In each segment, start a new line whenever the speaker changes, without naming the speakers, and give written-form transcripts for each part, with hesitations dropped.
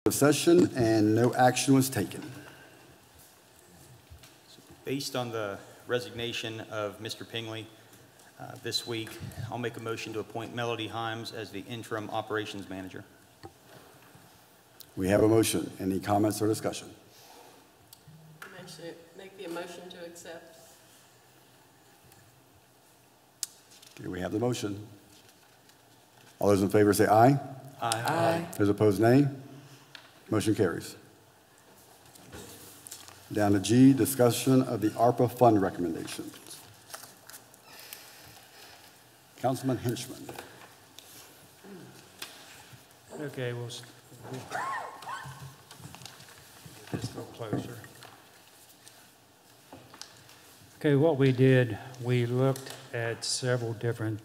session and no action was taken.
Based on the resignation of Mr. Pingley this week, I'll make a motion to appoint Melody Himes as the interim operations manager.
We have a motion. Any comments or discussion?
Make the motion to accept.
Okay, we have the motion. All those in favor say aye.
Aye.
Those opposed, nay. Motion carries. Down to G, discussion of the ARPA fund recommendations. Councilman Henchman.
Okay, we'll just go closer. Okay, what we did, we looked at several different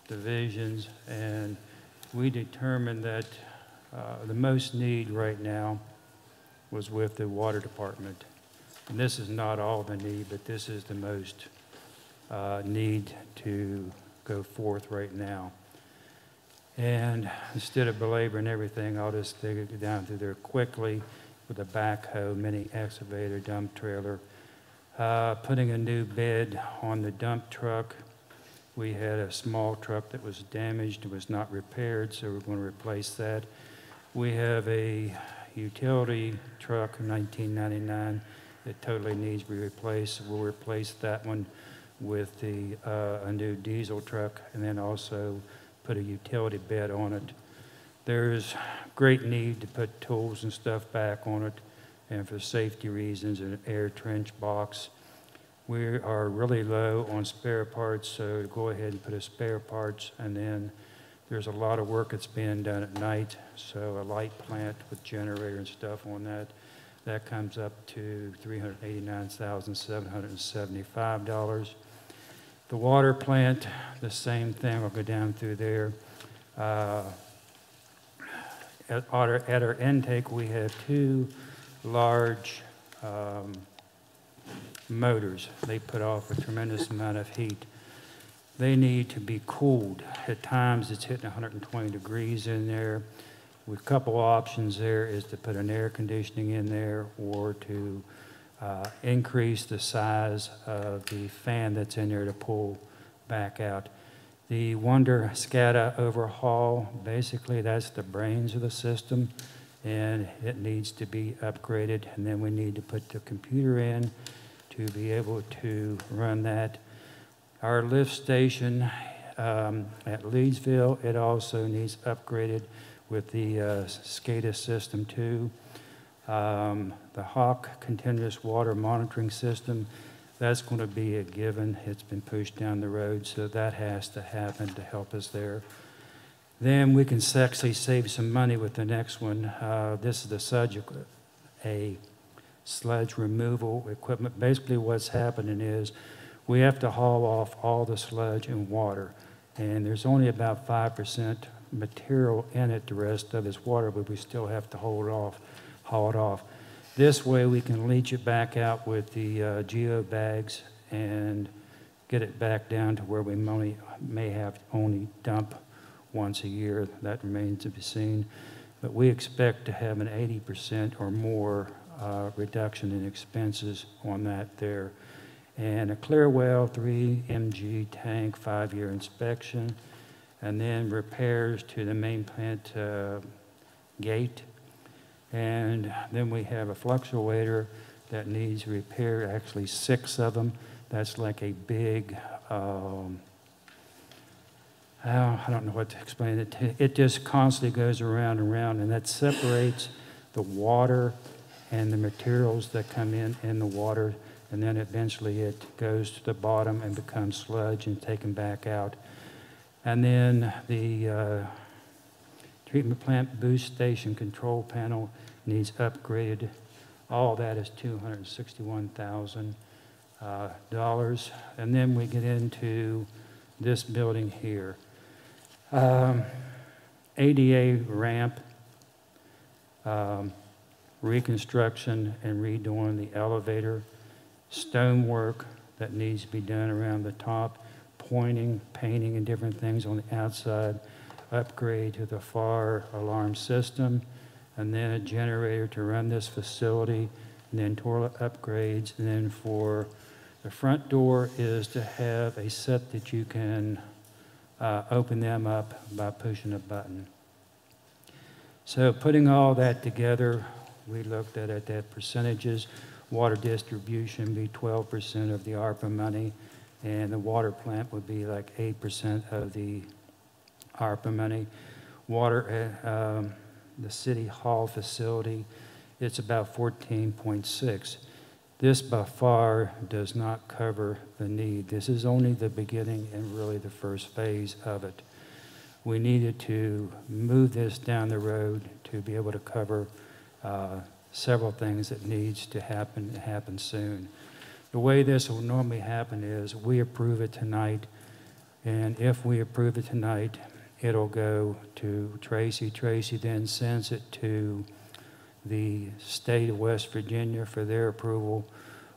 divisions, and we determined that the most need right now was with the water department. And this is not all the need, but this is the most need to go forth right now. And instead of belaboring everything, I'll just take it down through there quickly with a backhoe, mini excavator, dump trailer, putting a new bed on the dump truck. We had a small truck that was damaged, it was not repaired, so we're going to replace that. We have a utility truck, 1999, that totally needs to be replaced. We'll replace that one with a new diesel truck, and then also put a utility bed on it. There's great need to put tools and stuff back on it, and for safety reasons, an air trench box. We are really low on spare parts, so go ahead and put a spare parts, and then there's a lot of work that's being done at night, so a light plant with generator and stuff on that, that comes up to $389,775. The water plant, the same thing, I'll go down through there. At our intake, we have two large motors. They put off a tremendous amount of heat. They need to be cooled. At times it's hitting 120 degrees in there. With a couple options there is to put an air conditioning in there or to increase the size of the fan that's in there to pull back out. The Wonder SCADA overhaul, basically that's the brains of the system, and it needs to be upgraded, and then we need to put the computer in to be able to run that. Our lift station at Leedsville, it also needs upgraded with the SCADA system too. The Hawk continuous water monitoring system, that's going to be a given. It's been pushed down the road, so that has to happen to help us there. Then we can actually save some money with the next one. This is the subject, a sludge removal equipment. Basically what's happening is we have to haul off all the sludge and water, and there's only about 5% material in it. The rest of it's water, but we still have to haul it off. This way we can leach it back out with the geo bags and get it back down to where we may have only dump once a year. That remains to be seen, but we expect to have an 80% or more reduction in expenses on that there. And a clear well 3 mg tank, 5-year inspection, and then repairs to the main plant gate. And then we have a fluctuator that needs repair, actually 6 of them. That's like a big, I don't know what to explain it. It just constantly goes around and around, and that separates the water and the materials that come in the water, and then eventually it goes to the bottom and becomes sludge and taken back out. And then the treatment plant boost station control panel needs upgraded. All that is $261,000. And then we get into this building here. ADA ramp, reconstruction and redoing the elevator, stonework that needs to be done around the top, pointing, painting, and different things on the outside upgrade to the fire alarm system, and then a generator to run this facility, and then toilet upgrades, and then for the front door is to have a set that you can open them up by pushing a button. So putting all that together, we looked at that percentages. Water distribution be 12% of the ARPA money, and the water plant would be like 8% of the ARPA money. Water, the city hall facility, it's about 14.6. This by far does not cover the need. This is only the beginning and really the first phase of it. We needed to move this down the road to be able to cover several things that needs to happen soon. The way this will normally happen is we approve it tonight, and if we approve it tonight, it'll go to Tracy. Tracy then sends it to the state of West Virginia for their approval.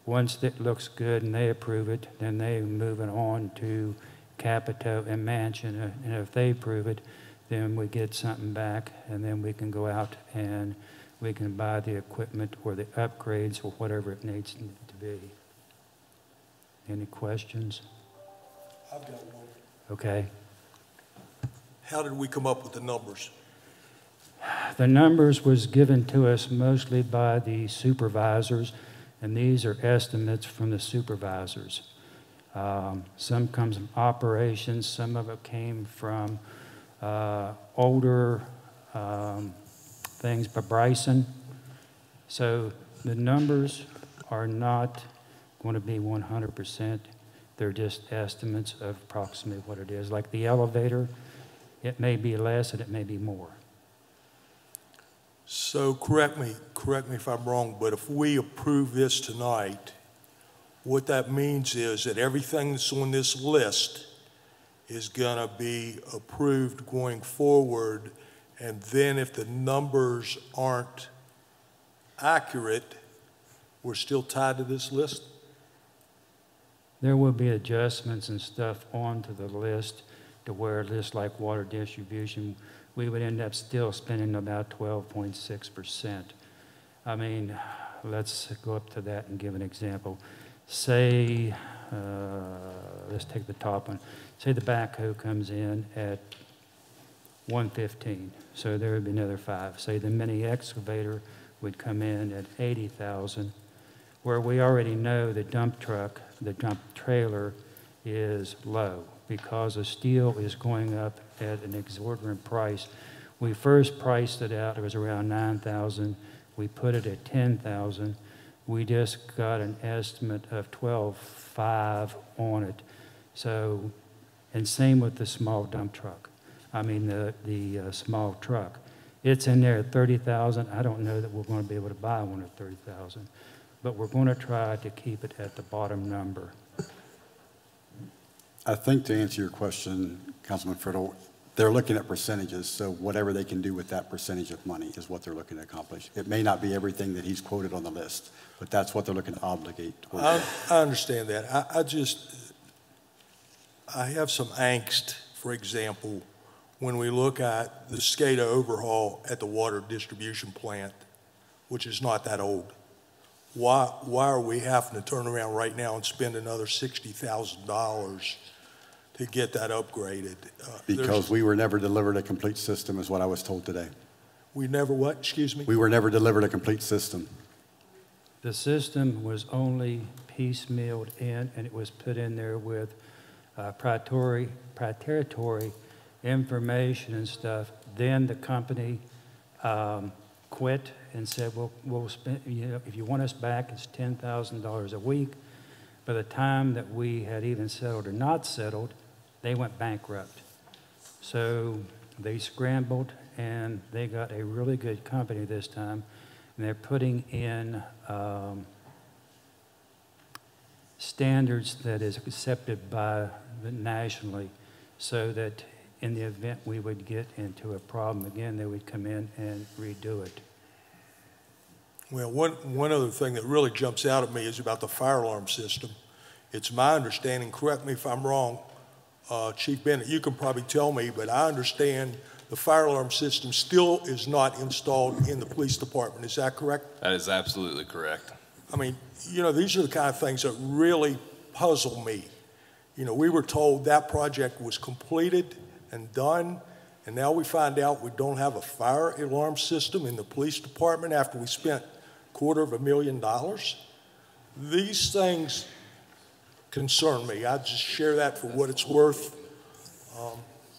Once it looks good and they approve it, then they move it on to Capito and Manchin, and if they approve it, then we get something back, and then we can go out and we can buy the equipment or the upgrades or whatever it needs to be. Any questions?
I've got one.
Okay.
How did we come up with the numbers?
The numbers was given to us mostly by the supervisors, and these are estimates from the supervisors. Some comes from operations, some of it came from older things by Bryson. So the numbers are not going to be 100%. They're just estimates of approximately what it is. Like the elevator, it may be less and it may be more.
So correct me if I'm wrong, but if we approve this tonight, what that means is that everything that's on this list is going to be approved going forward, and then if the numbers aren't accurate, we're still tied to this list?
There will be adjustments and stuff onto the list to where just like water distribution, we would end up still spending about 12.6%. I mean, let's go up to that and give an example. Say, let's take the top one. Say the backhoe comes in at 115, so there would be another 5. Say the mini excavator would come in at 80,000, where we already know the dump truck, the dump trailer is low because the steel is going up at an exorbitant price. We first priced it out, it was around 9,000. We put it at 10,000. We just got an estimate of 12.5 on it. So, and same with the small dump truck. I mean, the small truck. It's in there at 30,000. I don't know that we're going to be able to buy one at 30,000, but we're going to try to keep it at the bottom number.
I think to answer your question, Councilman Friddle, they're looking at percentages, so whatever they can do with that percentage of money is what they're looking to accomplish. It may not be everything that he's quoted on the list, but that's what they're looking to obligate towards.
I understand that. I have some angst, for example, when we look at the SCADA overhaul at the water distribution plant, which is not that old. Why are we having to turn around right now and spend another $60,000 to get that upgraded?
Because we were never delivered a complete system, is what I was told today.
We never what? Excuse me?
We were never delivered a complete system.
The system was only piecemealed in, and it was put in there with proprietary information and stuff. Then the company quit and said, well, we'll spend, you know, if you want us back, it's $10,000 a week. By the time that we had even settled or not settled, they went bankrupt. So they scrambled, and they got a really good company this time, and they're putting in standards that is accepted by nationally, so that in the event we would get into a problem again, they would come in and redo it.
Well, one other thing that really jumps out at me is about the fire alarm system. It's my understanding, correct me if I'm wrong, Chief Bennett, you can probably tell me, but I understand the fire alarm system still is not installed in the police department. Is that correct?
That is absolutely correct.
I mean, you know, these are the kind of things that really puzzle me. You know, we were told that project was completed and done, and now we find out we don't have a fire alarm system in the police department after we spent $250,000. These things concern me. I just share that for what it's worth.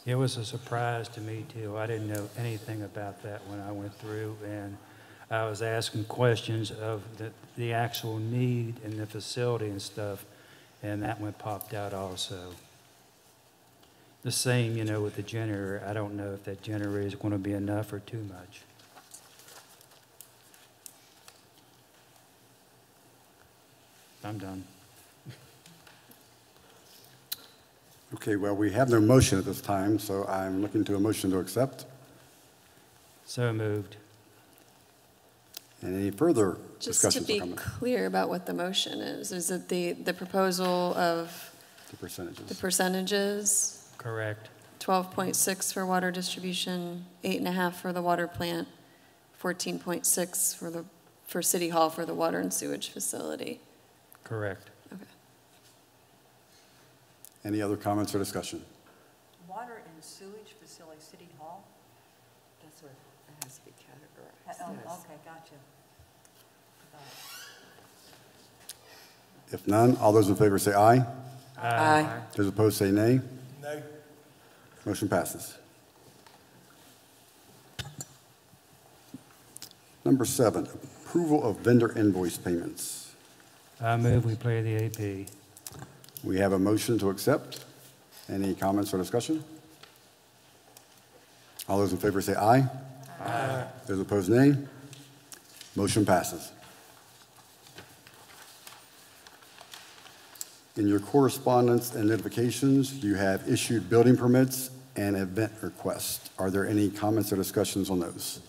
It was a surprise to me, too. I didn't know anything about that when I went through, and I was asking questions of the actual need in the facility and stuff, and that one popped out also. The same, you know, with the generator. I don't know if that generator is going to be enough or too much. I'm done.
Okay, well, we have no motion at this time, so I'm looking to a motion to accept.
So moved.
And any further
Just to
discussions or
be
comments?
clear about what the motion is it the proposal of
The percentages.
the percentages?
Correct.
12.6 for water distribution, 8.5 for the water plant, 14.6 for City Hall for the water and sewage facility.
Correct.
Okay.
Any other comments or discussion?
Water and sewage facility, City Hall?
That's where it has to be categorized.
Oh, okay, gotcha.
If none, all those in favor say aye.
Aye.
Those opposed say nay.
No.
Motion passes. Number 7, approval of vendor invoice payments.
I move we play the AP.
We have a motion to accept. Any comments or discussion? All those in favor say aye. Aye. Those opposed, nay. Motion passes. In your correspondence and notifications, you have issued building permits and event requests. Are there any comments or discussions on those?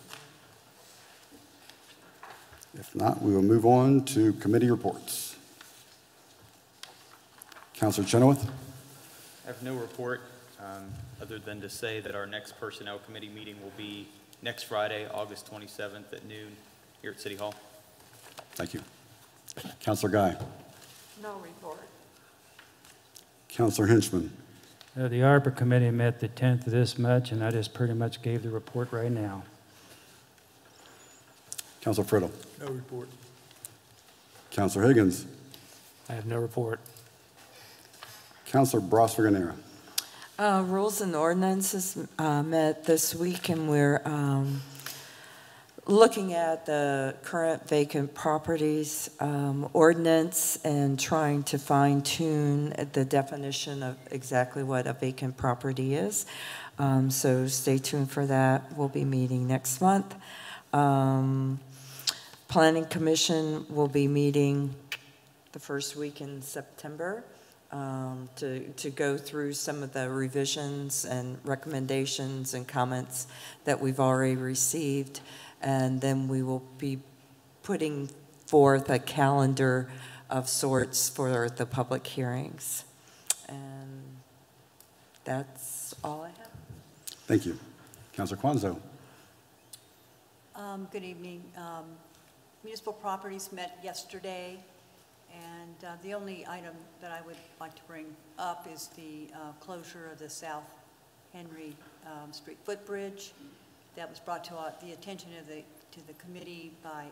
If not, we will move on to committee reports. Councilor Chenoweth?
I have no report, other than to say that our next Personnel Committee meeting will be next Friday, August 27th at noon here at City Hall.
Thank you. Councilor Guy?
No report.
Councilor Henchman?
The ARPA committee met the 10th of this month, and I just pretty much gave the report right now.
Councilor Friddle?
No report.
Councilor Higgins?
I have no report.
Councilor Brosfer-Ganera?
Rules and ordinances met this week, and we're looking at the current vacant properties ordinance and trying to fine-tune the definition of exactly what a vacant property is. So stay tuned for that. We'll be meeting next month. Planning Commission will be meeting the first week in September to go through some of the revisions and recommendations and comments that we've already received. And then we will be putting forth a calendar of sorts for the public hearings. And that's all I have.
Thank you. Councilor Quanzo?
Good evening. Municipal Properties met yesterday, and the only item that I would like to bring up is the closure of the South Henry Street footbridge. That was brought to the attention of the committee by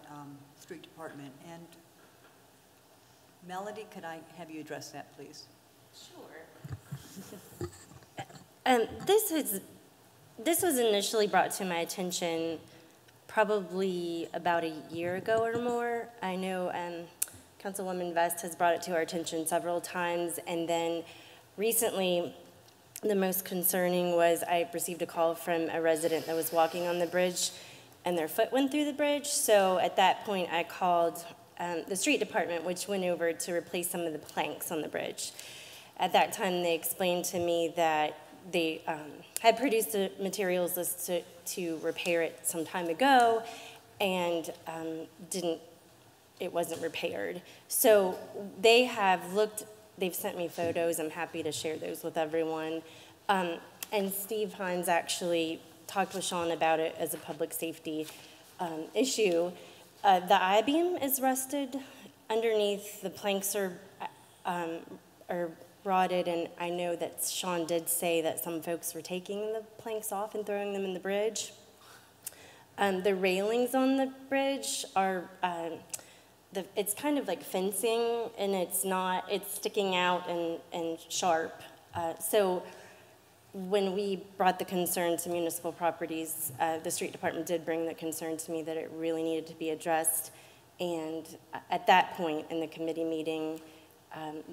Street Department. And Melody, could I have you address that, please?
Sure. This was initially brought to my attention probably about a year ago or more. I know Councilwoman Vest has brought it to our attention several times, and then recently the most concerning was I received a call from a resident that was walking on the bridge and their foot went through the bridge. So at that point I called the street department, which went over to replace some of the planks on the bridge. At that time they explained to me that they had produced a materials list to repair it some time ago, and it wasn't repaired. So they have looked, they've sent me photos. I'm happy to share those with everyone. And Steve Hines actually talked with Sean about it as a public safety issue. The I-beam is rusted underneath. The planks are rotted, and I know that Sean did say that some folks were taking the planks off and throwing them in the bridge. The railings on the bridge are, it's kind of like fencing, and it's sticking out and sharp. So when we brought the concern to Municipal Properties, the street department did bring the concern to me that it really needed to be addressed. And at that point in the committee meeting,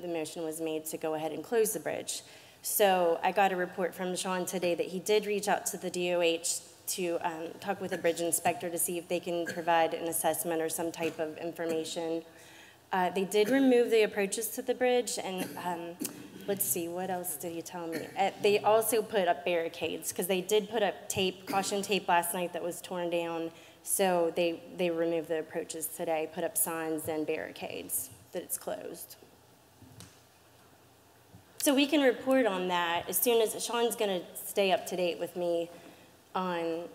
the motion was made to go ahead and close the bridge. So I got a report from Sean today that he did reach out to the DOH to talk with the bridge inspector to see if they can provide an assessment or some type of information. They did remove the approaches to the bridge, and let's see, what else did he tell me? They also put up barricades, because they did put up tape, caution tape last night that was torn down, so they removed the approaches today, put up signs and barricades that it's closed. So we can report on that as soon as Sean's going to stay up to date with me on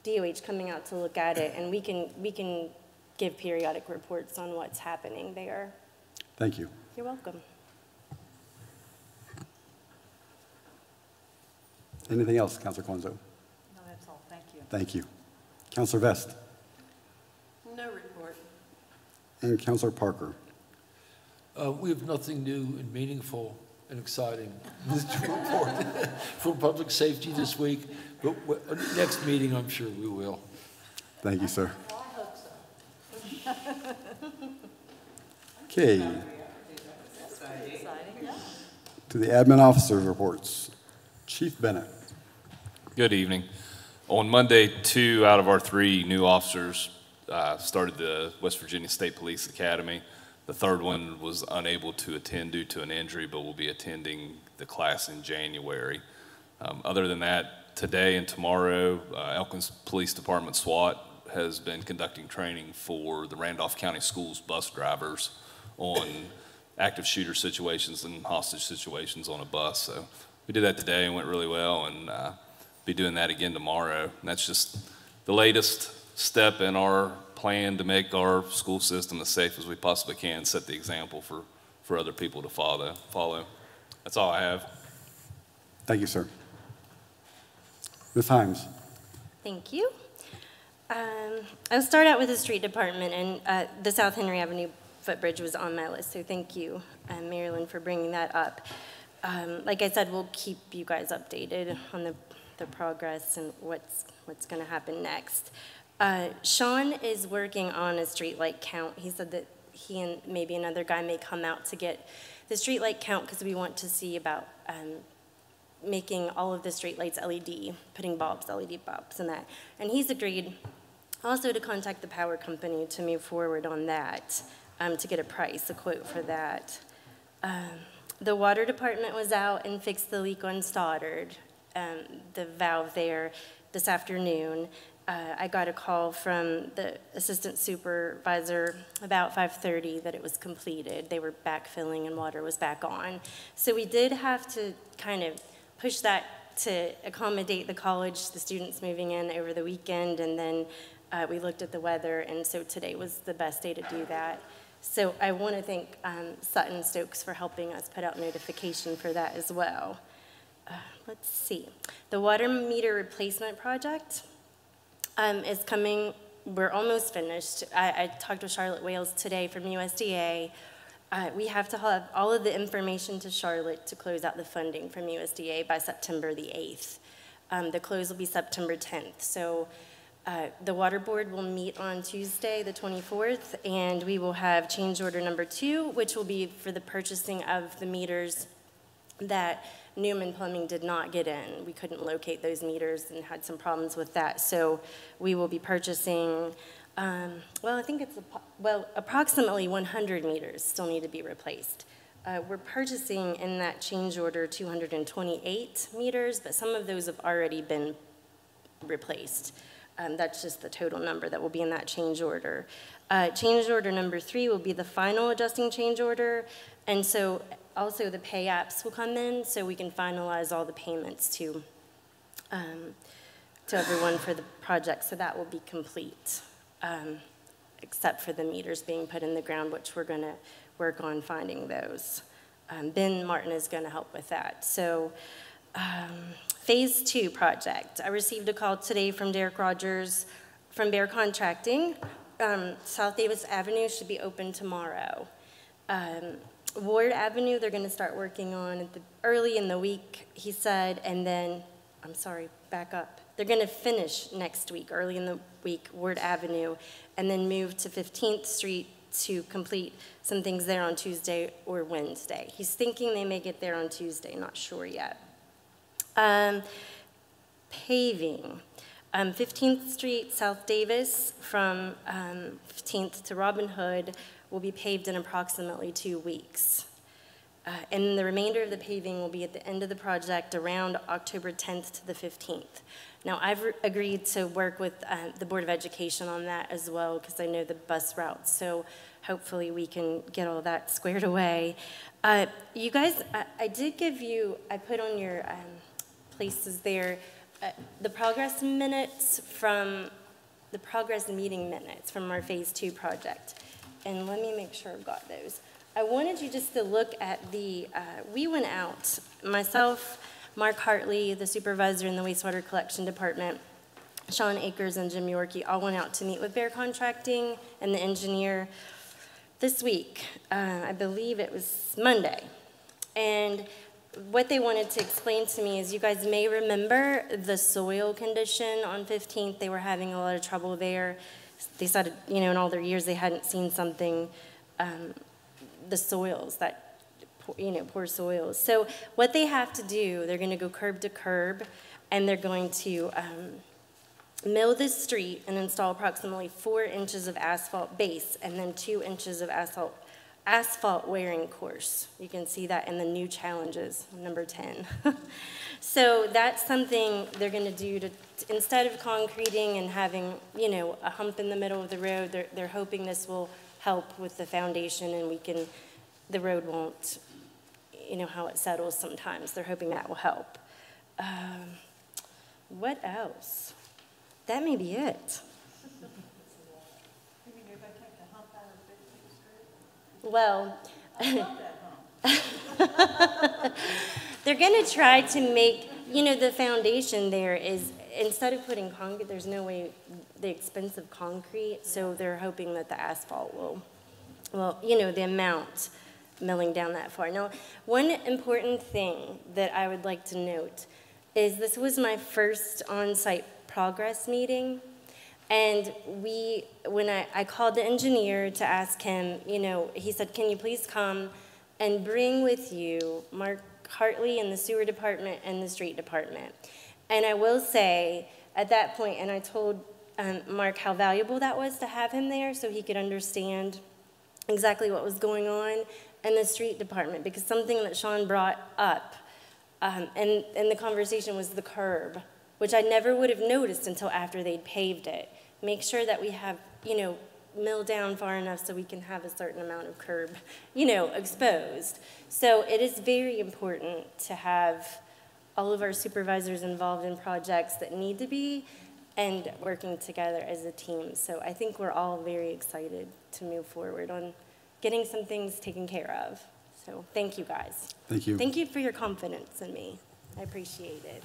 DOH coming out to look at it, and we can give periodic reports on what's happening there.
Thank you.
You're welcome.
Anything else, Councilor Conzo?
No, that's all. Thank you.
Thank you. Councilor Vest
No report.
and Councilor Parker.
We have nothing new and meaningful and exciting to report for public safety this week, but next meeting, I'm sure we will.
Thank you, sir.
Well, I hope so.
Okay,
Exciting, yeah.
to the admin officers' reports. Chief Bennett.
Good evening. On Monday, 2 out of our 3 new officers started the West Virginia State Police Academy. The third one was unable to attend due to an injury, but will be attending the class in January. Other than that, today and tomorrow, Elkins Police Department SWAT has been conducting training for the Randolph County Schools bus drivers on active shooter situations and hostage situations on a bus. So we did that today and went really well, and be doing that again tomorrow. And that's just the latest step in our plan to make our school system as safe as we possibly can, set the example for other people to follow. That's all I have.
Thank you, sir. Ms. Himes.
Thank you. I'll start out with the street department, and the South Henry Avenue footbridge was on my list, so thank you, Marilyn, for bringing that up. Like I said, we'll keep you guys updated on the progress and what's going to happen next. Sean is working on a streetlight count. He said that he and maybe another guy may come out to get the streetlight count because we want to see about making all of the streetlights LED, putting bulbs, LED bulbs and that. And he's agreed also to contact the power company to move forward on that, to get a price, a quote for that. The water department was out and fixed the leak on Stoddard, the valve there, this afternoon. I got a call from the assistant supervisor about 5:30 that it was completed. They were backfilling and water was back on. So we did have to kind of push that to accommodate the college, the students moving in over the weekend, and then we looked at the weather, and so today was the best day to do that. So I want to thank Sutton Stokes for helping us put out notification for that as well. Let's see. The water meter replacement project is coming. We're almost finished. I talked with Charlotte Wales today from USDA. We have to have all of the information to Charlotte to close out the funding from USDA by September the 8th. The close will be September 10th. So the water board will meet on Tuesday, the 24th, and we will have change order number 2, which will be for the purchasing of the meters that Newman Plumbing did not get in. We couldn't locate those meters and had some problems with that. So we will be purchasing, well, I think it's, approximately 100 meters still need to be replaced. We're purchasing in that change order 228 meters, but some of those have already been replaced. That's just the total number that will be in that change order. Change order number 3 will be the final adjusting change order, and so also the pay apps will come in so we can finalize all the payments to to everyone for the project, so that will be complete, except for the meters being put in the ground, which we're going to work on finding those. Ben Martin is going to help with that. So Phase 2 project. I received a call today from Derek Rogers from Bear Contracting. South Davis Avenue should be open tomorrow. Ward Avenue, they're going to start working on early in the week, he said, and then, I'm sorry, back up. They're going to finish next week, early in the week, Ward Avenue, and then move to 15th Street to complete some things there on Tuesday or Wednesday. He's thinking they may get there on Tuesday, not sure yet. Paving. 15th Street, South Davis, from 15th to Robin Hood, will be paved in approximately 2 weeks. And the remainder of the paving will be at the end of the project around October 10th to the 15th. Now, I've agreed to work with the Board of Education on that as well, because I know the bus routes, so hopefully we can get all that squared away. You guys, I did give you, I put on your places there, the progress minutes from, the progress meeting minutes from our Phase 2 project. And let me make sure I've got those. I wanted you just to look at the, we went out, myself, Mark Hartley, the supervisor in the wastewater collection department, Sean Akers and Jim Yorkie all went out to meet with Bear Contracting and the engineer this week. I believe it was Monday. And what they wanted to explain to me is, you guys may remember the soil condition on 15th. They were having a lot of trouble there. They said, you know, in all their years they hadn't seen something, the soils, that, you know, poor soils. So what they have to do, they're going to go curb to curb, and they're going to mill this street and install approximately 4 inches of asphalt base and then 2 inches of asphalt wearing course. You can see that in the new challenges, number 10. So that's something they're going to do to, instead of concreting and having, you know, a hump in the middle of the road, they're hoping this will help with the foundation, and we can, the road won't, you know, how it settles sometimes. They're hoping that will help. What else? That may be it. Well, they're going to try to make, you know, the foundation there is, instead of putting concrete, there's no way, the expensive concrete, so they're hoping that the asphalt will, well, you know, the amount milling down that far. Now, one important thing that I would like to note is this was my first on-site progress meeting. And when I called the engineer to ask him, you know, he said, can you please come and bring with you Mark Hartley in the sewer department and the street department. And I will say, at that point, and I told Mark how valuable that was to have him there so he could understand exactly what was going on in the street department, because something that Sean brought up in the conversation was the curb, which I never would have noticed until after they'd paved it. Make sure that we have, you know, milled down far enough so we can have a certain amount of curb, you know, exposed. So it is very important to have all of our supervisors involved in projects that need to be and working together as a team. So I think we're all very excited to move forward on getting some things taken care of. So thank you, guys.
Thank you.
Thank you for your confidence in me. I appreciate it.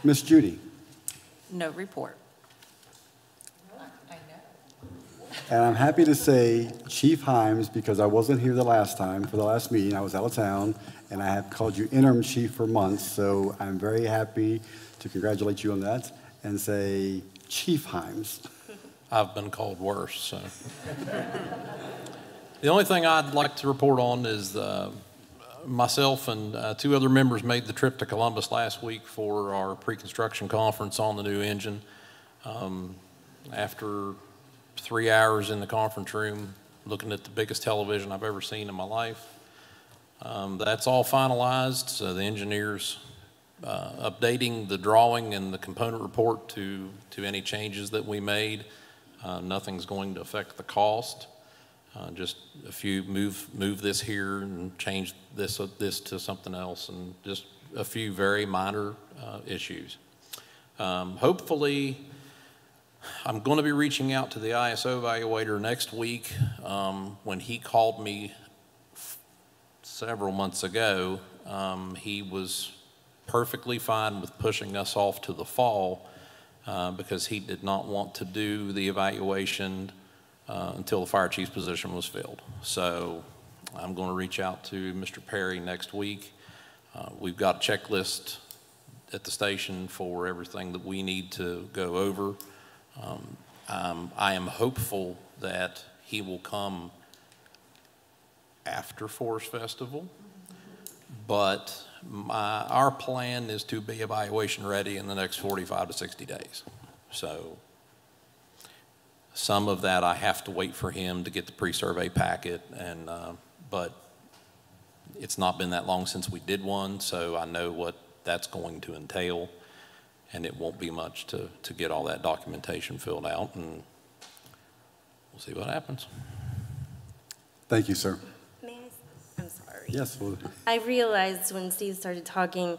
Miss Judy.
No report.
And I'm happy to say Chief Himes, because I wasn't here the last time, for the last meeting, I was out of town, and I have called you interim chief for months, so I'm very happy to congratulate you on that and say Chief Himes.
I've been called worse, so. The only thing I'd like to report on is myself and 2 other members made the trip to Columbus last week for our pre-construction conference on the new engine. After 3 hours in the conference room, looking at the biggest television I've ever seen in my life. That's all finalized, so the engineers updating the drawing and the component report to any changes that we made. Nothing's going to affect the cost. Just a few move this here and change this to something else, and just a few very minor issues. Hopefully, I'm going to be reaching out to the ISO evaluator next week. When he called me several months ago, he was perfectly fine with pushing us off to the fall because he did not want to do the evaluation until the fire chief's position was filled. So I'm going to reach out to Mr. Perry next week. We've got a checklist at the station for everything that we need to go over. I am hopeful that he will come after Forest Festival, but our plan is to be evaluation ready in the next 45 to 60 days. So some of that I have to wait for him to get the pre-survey packet, and but it's not been that long since we did one, so I know what that's going to entail, and it won't be much to get all that documentation filled out, and we'll see what happens.
Thank you, sir.
May I? I'm sorry.
Yes. Well,
I realized when Steve started talking,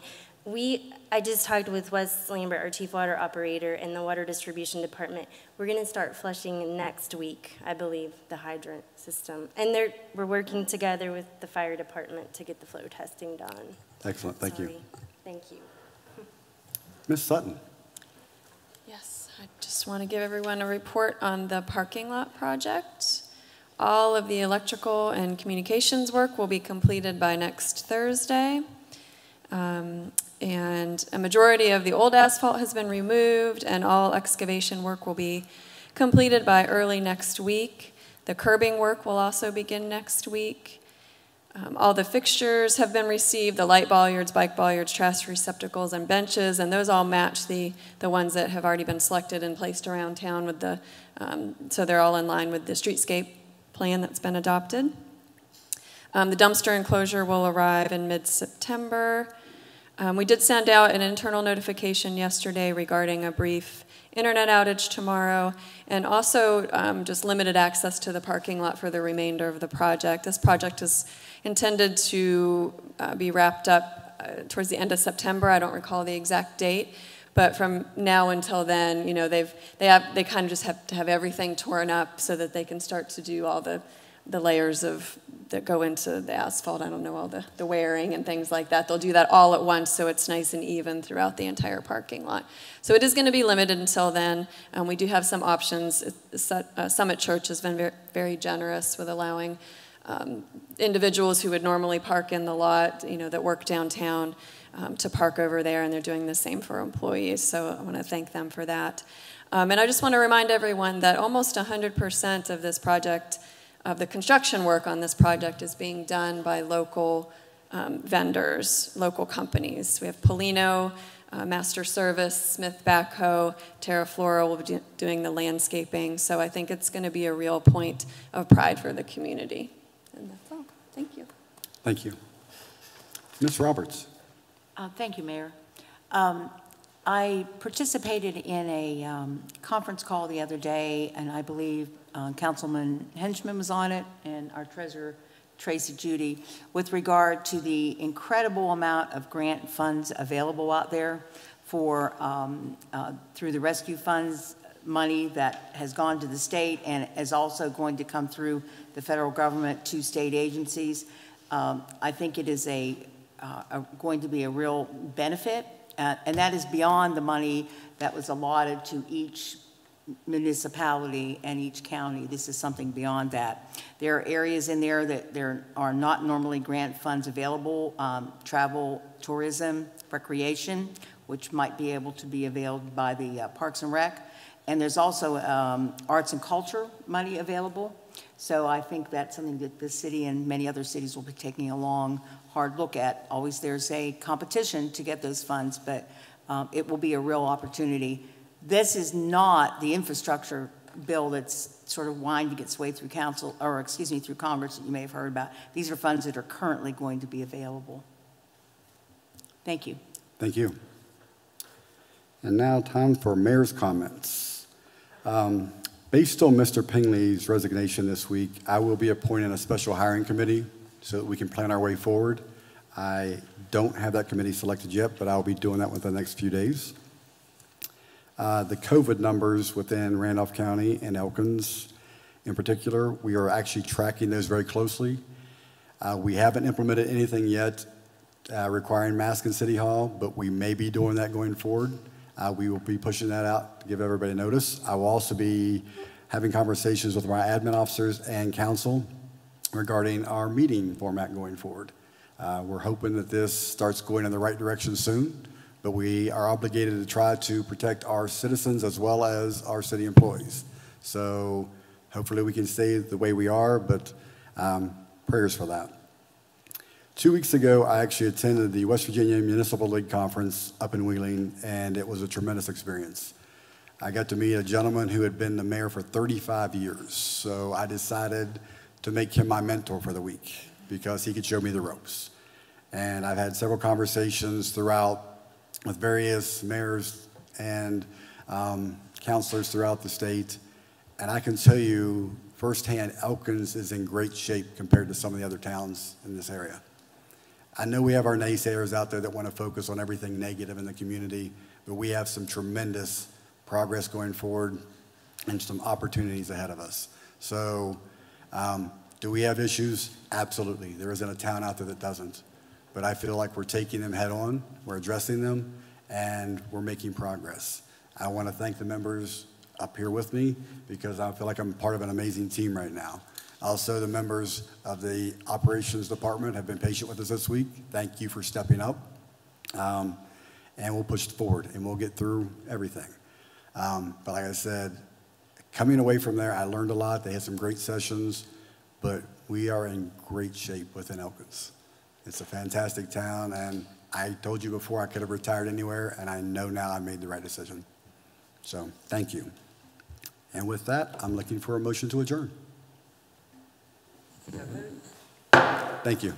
I just talked with Wes Lambert, our chief water operator, in the water distribution department. We're going to start flushing next week, I believe, the hydrant system. And we're working together with the fire department to get the flow testing done.
excellent. Thank you.
Thank you.
Ms. Sutton.
Yes, I just want to give everyone a report on the parking lot project. All of the electrical and communications work will be completed by next Thursday. And a majority of the old asphalt has been removed, and all excavation work will be completed by early next week. The curbing work will also begin next week. All the fixtures have been received, the light bollards, bike bollards, trash receptacles, and benches, and those all match the ones that have already been selected and placed around town with the, so they're all in line with the streetscape plan that's been adopted. The dumpster enclosure will arrive in mid-September. We did send out an internal notification yesterday regarding a brief internet outage tomorrow, and also just limited access to the parking lot for the remainder of the project. This project is intended to be wrapped up towards the end of September. I don't recall the exact date, but from now until then, you know, they kind of just have to have everything torn up so that they can start to do all the layers that go into the asphalt. I don't know, all the wearing and things like that. They'll do that all at once so it's nice and even throughout the entire parking lot. So it is going to be limited until then. We do have some options. Summit Church has been very, very generous with allowing individuals who would normally park in the lot, you know, that work downtown to park over there, and they're doing the same for employees. So I want to thank them for that. And I just want to remind everyone that almost 100% of this project, of the construction work on this project, is being done by local vendors, local companies. We have Polino, Master Service, Smith Backhoe, Terraflora will be doing the landscaping. So I think it's going to be a real point of pride for the community. And that's all. Thank you.
Thank you. Ms. Roberts.
Thank you, Mayor. I participated in a conference call the other day, and I believe Councilman Henchman was on it, and our treasurer, Tracy Judy, with regard to the incredible amount of grant funds available out there for through the rescue funds money that has gone to the state and is also going to come through the federal government to state agencies. I think it is going to be a real benefit, and that is beyond the money that was allotted to each municipality and each county. This is something beyond that. There are areas in there that there are not normally grant funds available, travel, tourism, recreation, which might be able to be availed by the Parks and Rec. And there's also arts and culture money available. So I think that's something that this city and many other cities will be taking a long, hard look at. Always there's a competition to get those funds, but it will be a real opportunity. This is not the infrastructure bill that's sort of winding its way through council, or excuse me, through Congress that you may have heard about. These are funds that are currently going to be available. Thank you.
Thank you. And now time for mayor's comments. Based on Mr. Pingley's resignation this week, I will be appointing a special hiring committee so that we can plan our way forward. I don't have that committee selected yet, but I'll be doing that within the next few days. The COVID numbers within Randolph County and Elkins in particular, we are actually tracking those very closely. We haven't implemented anything yet requiring masks in City Hall, but we may be doing that going forward. We will be pushing that out to give everybody notice. I will also be having conversations with my admin officers and council regarding our meeting format going forward. We're hoping that this starts going in the right direction soon, but we are obligated to try to protect our citizens as well as our city employees. So hopefully we can stay the way we are, but prayers for that. 2 weeks ago, I actually attended the West Virginia Municipal League Conference up in Wheeling, and it was a tremendous experience. I got to meet a gentleman who had been the mayor for 35 years, so I decided to make him my mentor for the week because he could show me the ropes. And I've had several conversations throughout with various mayors and councilors throughout the state, and I can tell you firsthand, Elkins is in great shape compared to some of the other towns in this area. I know we have our naysayers out there that want to focus on everything negative in the community, but we have some tremendous progress going forward and some opportunities ahead of us. So do we have issues? Absolutely. There isn't a town out there that doesn't. But I feel like we're taking them head on, we're addressing them, and we're making progress. I want to thank the members up here with me because I feel like I'm part of an amazing team right now. Also, the members of the operations department have been patient with us this week. Thank you for stepping up. And we'll push forward and we'll get through everything. But like I said, coming away from there, I learned a lot. They had some great sessions, but we are in great shape within Elkins. It's a fantastic town, and I told you before I could have retired anywhere, and I know now I made the right decision. So thank you. And with that, I'm looking for a motion to adjourn. Thank you.